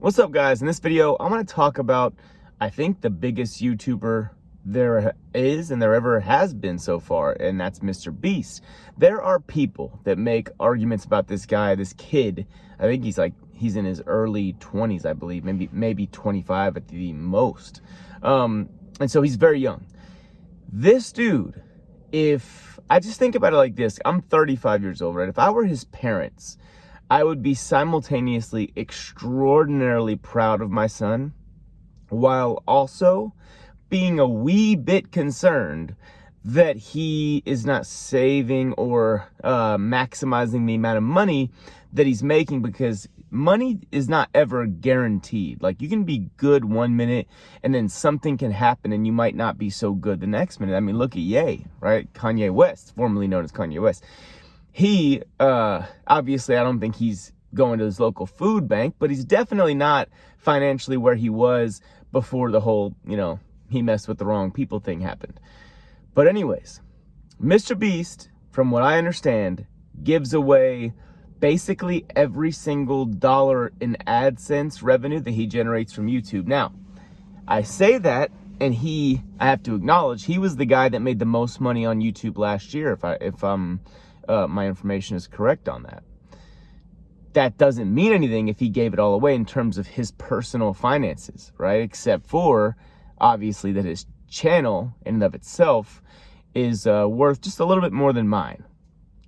What's up, guys? In this video, I'm going to talk about, I think, the biggest YouTuber there is and there ever has been so far, and that's MrBeast. There are people that make arguments about this guy, this kid. I think he's in his early 20s, I believe, maybe 25 at the most. And so he's very young. This dude, if I just think about it like this, I'm 35 years old, right? If I were his parents, I would be simultaneously extraordinarily proud of my son, while also being a wee bit concerned that he is not saving or maximizing the amount of money that he's making, because money is not ever guaranteed. Like, you can be good 1 minute and then something can happen and you might not be so good the next minute. I mean, look at Ye, right? Kanye West, formerly known as Kanye West. He, obviously, I don't think he's going to his local food bank, but he's definitely not financially where he was before the whole, he messed with the wrong people thing happened. But anyways, MrBeast, from what I understand, gives away basically every single dollar in AdSense revenue that he generates from YouTube. Now, I say that, and I have to acknowledge, he was the guy that made the most money on YouTube last year, if my information is correct on that. That doesn't mean anything if he gave it all away in terms of his personal finances, right? Except for, obviously, that his channel in and of itself is worth just a little bit more than mine.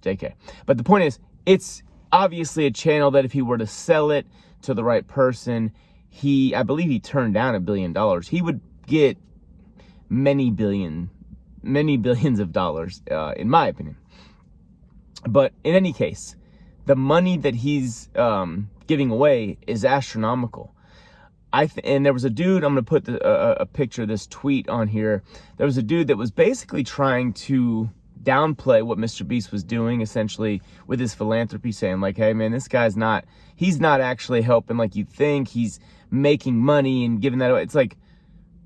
JK. But the point is, it's obviously a channel that if he were to sell it to the right person, I believe he turned down $1 billion. He would get many billions of dollars, in my opinion. But in any case, the money that he's giving away is astronomical. And there was a dude, I'm going to put a picture of this tweet on here. There was a dude that was basically trying to downplay what MrBeast was doing, essentially, with his philanthropy, saying like, hey man, this guy's he's not actually helping like you think. He's making money and giving that away. It's like,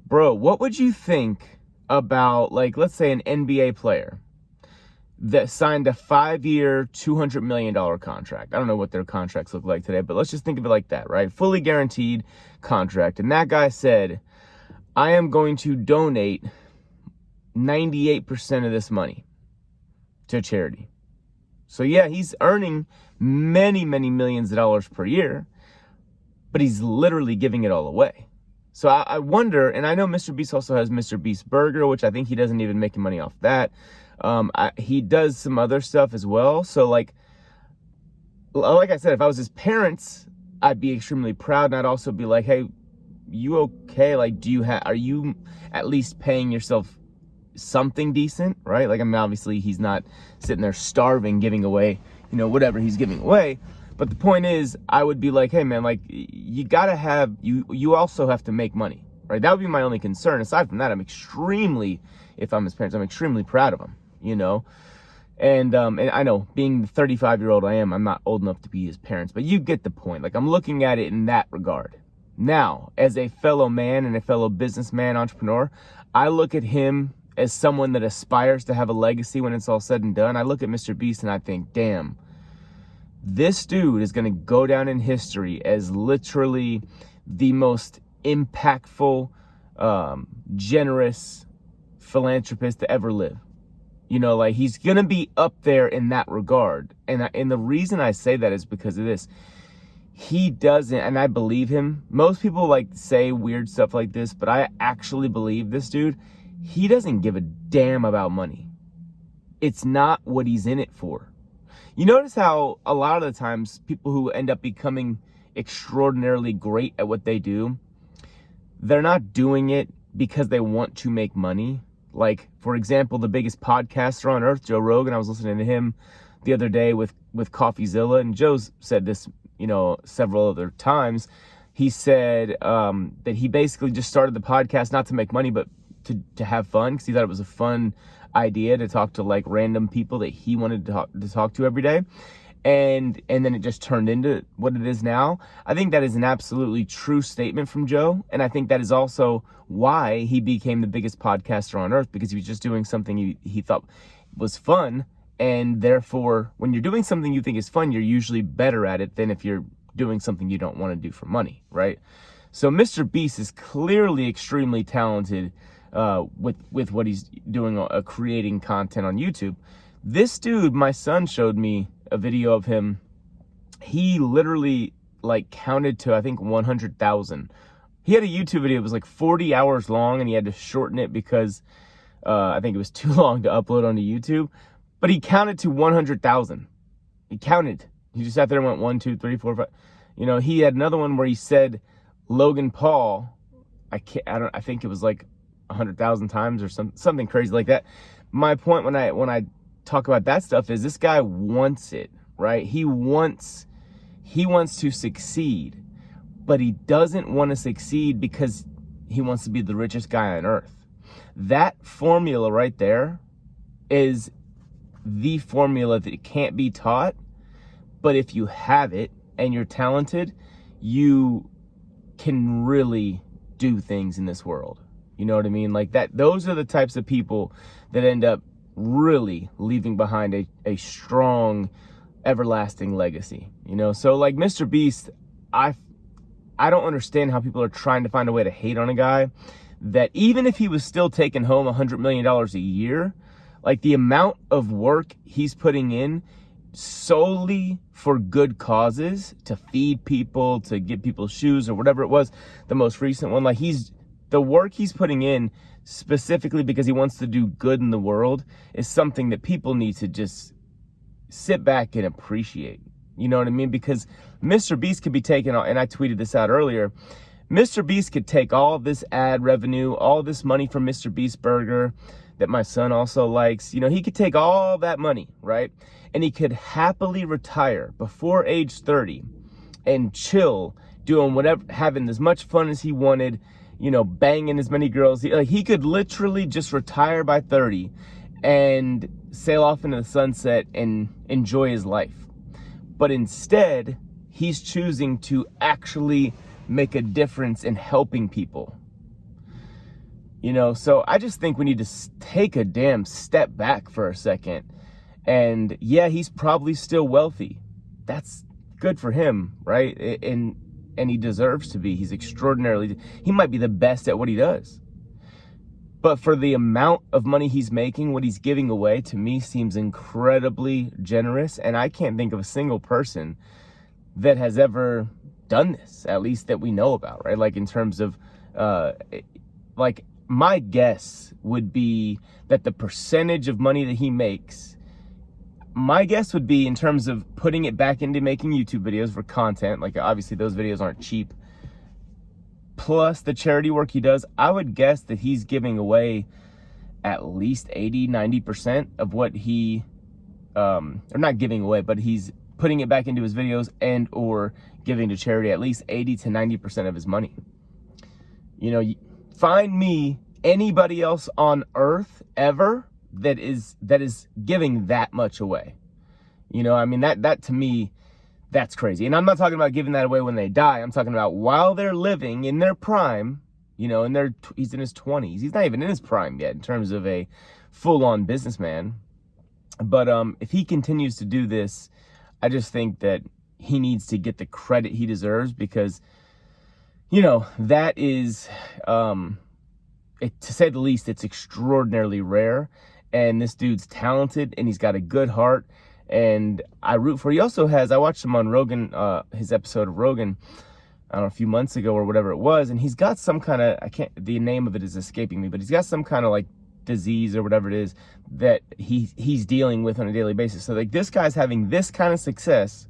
bro, what would you think about, like, let's say an NBA player that signed a 5-year, $200 million contract. I don't know what their contracts look like today, but let's just think of it like that, right? Fully guaranteed contract. And that guy said, I am going to donate 98% of this money to charity. So yeah, he's earning many, many millions of dollars per year, but he's literally giving it all away. So I wonder, and I know MrBeast also has MrBeast Burger, which I think he doesn't even make money off that. He does some other stuff as well. So like I said, if I was his parents, I'd be extremely proud, and I'd also be like, hey, you okay? Like, are you at least paying yourself something decent, right? Like, I mean, obviously he's not sitting there starving, giving away, whatever he's giving away. But the point is, I would be like, hey man, like, you gotta have, you also have to make money, right? That would be my only concern. Aside from that, if I'm his parents, I'm extremely proud of him, and I know, being the 35-year-old I am, I'm not old enough to be his parents, but you get the point. Like, I'm looking at it in that regard. Now, as a fellow man and a fellow businessman, entrepreneur, I look at him as someone that aspires to have a legacy when it's all said and done. I look at MrBeast and I think, damn, this dude is going to go down in history as literally the most impactful, generous philanthropist to ever live. Like, he's going to be up there in that regard. And the reason I say that is because of this. He doesn't, and I believe him. Most people like say weird stuff like this, but I actually believe this dude. He doesn't give a damn about money. It's not what he's in it for. You notice how a lot of the times people who end up becoming extraordinarily great at what they do, they're not doing it because they want to make money. Like, for example, the biggest podcaster on earth, Joe Rogan, I was listening to him the other day with CoffeeZilla, and Joe's said this, several other times. He said that he basically just started the podcast not to make money, but to have fun, because he thought it was a fun idea to talk to like random people that he wanted to talk to every day. And then it just turned into what it is now. I think that is an absolutely true statement from Joe. And I think that is also why he became the biggest podcaster on earth, because he was just doing something he thought was fun. And therefore, when you're doing something you think is fun, you're usually better at it than if you're doing something you don't want to do for money, right? So MrBeast is clearly extremely talented with what he's doing, creating content on YouTube. This dude, my son showed me a video of him. He literally like counted to, I think, 100,000. He had a YouTube video, it was like 40 hours long, and he had to shorten it because I think it was too long to upload onto YouTube. But he counted to 100,000. He counted. He just sat there and went 1, 2, 3, 4, 5. You know, he had another one where he said Logan Paul, I think it was like 100,000 times or something crazy like that. My point when I talk about that stuff is this guy wants it, right? He wants to succeed, but he doesn't want to succeed because he wants to be the richest guy on earth. That formula right there is the formula that can't be taught, but if you have it and you're talented, you can really do things in this world. You know what I mean? Like that, those are the types of people that end up really leaving behind a strong, everlasting legacy. You know, so like MrBeast, I don't understand how people are trying to find a way to hate on a guy that even if he was still taking home $100 million a year, like the amount of work he's putting in solely for good causes, to feed people, to get people shoes or whatever it was, the most recent one, like the work he's putting in specifically because he wants to do good in the world is something that people need to just sit back and appreciate. You know what I mean? Because MrBeast could be taking, and I tweeted this out earlier, MrBeast could take all this ad revenue, all this money from MrBeast Burger that my son also likes. You know, he could take all that money, right? And he could happily retire before age 30 and chill, doing whatever, having as much fun as he wanted, you know, banging as many girls. Like he could literally just retire by 30 and sail off into the sunset and enjoy his life. But instead, he's choosing to actually make a difference in helping people. You know, so I just think we need to take a damn step back for a second. And yeah, he's probably still wealthy. That's good for him, right? And he deserves to be. He's extraordinarily, he might be the best at what he does. But for the amount of money he's making, what he's giving away, to me seems incredibly generous. And I can't think of a single person that has ever done this, at least that we know about, right? Like in terms of, like my guess would be that the percentage of money that he makes, my guess would be in terms of putting it back into making YouTube videos for content, like obviously those videos aren't cheap, plus the charity work he does, I would guess that he's giving away at least 80-90% of what he, or not giving away, but he's putting it back into his videos and or giving to charity at least 80 to 90% of his money. You know, find me anybody else on earth ever that is giving that much away. You know, I mean, that to me, that's crazy. And I'm not talking about giving that away when they die. I'm talking about while they're living in their prime, you know, he's in his 20s. He's not even in his prime yet in terms of a full-on businessman. But if he continues to do this, I just think that he needs to get the credit he deserves because, you know, that is, to say the least, it's extraordinarily rare. And this dude's talented and he's got a good heart. And I root for, he also has, I watched him on Rogan, his episode of Rogan, I don't know, a few months ago or whatever it was. And he's got some kind of, the name of it is escaping me, but he's got some kind of like disease or whatever it is that he's dealing with on a daily basis. So like this guy's having this kind of success,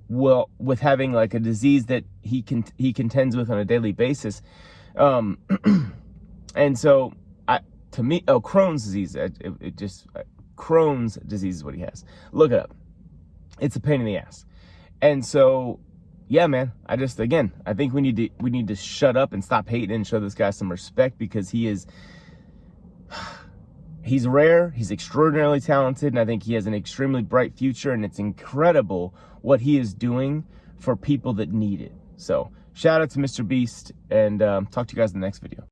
well, with having like a disease that he contends with on a daily basis. And so to me, Crohn's disease, Crohn's disease is what he has. Look it up. It's a pain in the ass. And so, yeah, man, I think we need to shut up and stop hating and show this guy some respect because he's rare, he's extraordinarily talented, and I think he has an extremely bright future, and it's incredible what he is doing for people that need it. So, shout out to MrBeast, and talk to you guys in the next video.